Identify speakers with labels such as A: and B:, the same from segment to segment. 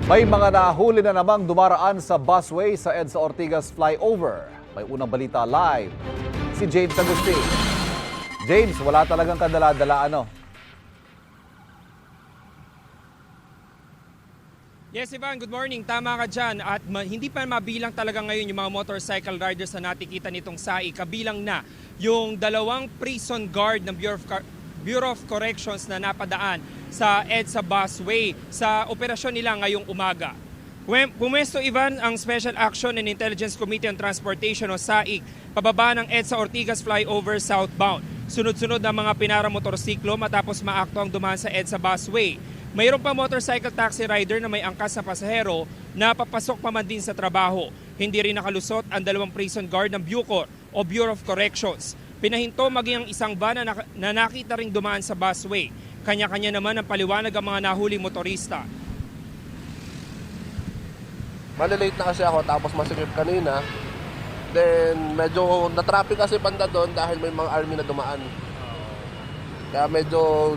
A: May mga nahuli na namang dumaraan sa busway sa EDSA Ortigas flyover. May unang balita live, si James Agustin. James, wala talagang kadala-dala ano?
B: Yes, Ivan, good morning. Tama ka dyan. At hindi pa mabilang talaga ngayon yung mga motorcycle riders na natikita nitong SAIC. Kabilang na yung dalawang prison guard ng Bureau of Corrections na napadaan sa EDSA busway sa operasyon nila ngayong umaga. Pumesto, Ivan, ang Special Action and Intelligence Committee on Transportation o SAIC pababa ng EDSA Ortigas flyover southbound. Sunod-sunod na mga pinara motorsiklo matapos maakto ang dumaan sa EDSA busway. Mayroon pa motorcycle taxi rider na may angkas na pasahero na papasok pa man din sa trabaho. Hindi rin nakalusot ang dalawang prison guard ng Bucor o Bureau of Corrections. Pinahinto maging ang isang van na nakita ring dumaan sa busway. Kanya-kanya naman ang paliwanag ang mga nahuling motorista.
C: Malilate na kasi ako tapos masikip kanina. Then medyo na-traffic kasi banda doon dahil may mga army na dumaan. Kaya medyo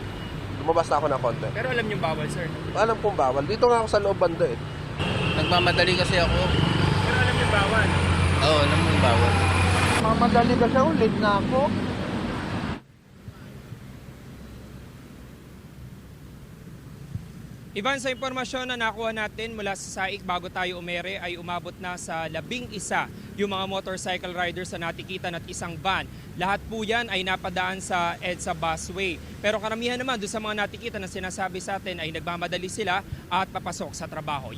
C: lumabas na ako ng konti.
B: Pero alam niyo bawal, sir?
C: Alam kong bawal. Dito nga ako sa loob banda eh.
D: Nagmamadali kasi ako.
B: Pero alam niyo bawal?
D: Oo, alam mo bawal.
C: Mamadali kasi ako, late na ako.
B: Ivan, sa impormasyon na nakuha natin mula sa SAIC bago tayo umere ay umabot na sa 11 yung mga motorcycle riders na natikitan at isang van. Lahat po yan ay napadaan sa EDSA busway. Pero karamihan naman doon sa mga natikitan na sinasabi sa atin ay nagmamadali sila at papasok sa trabaho.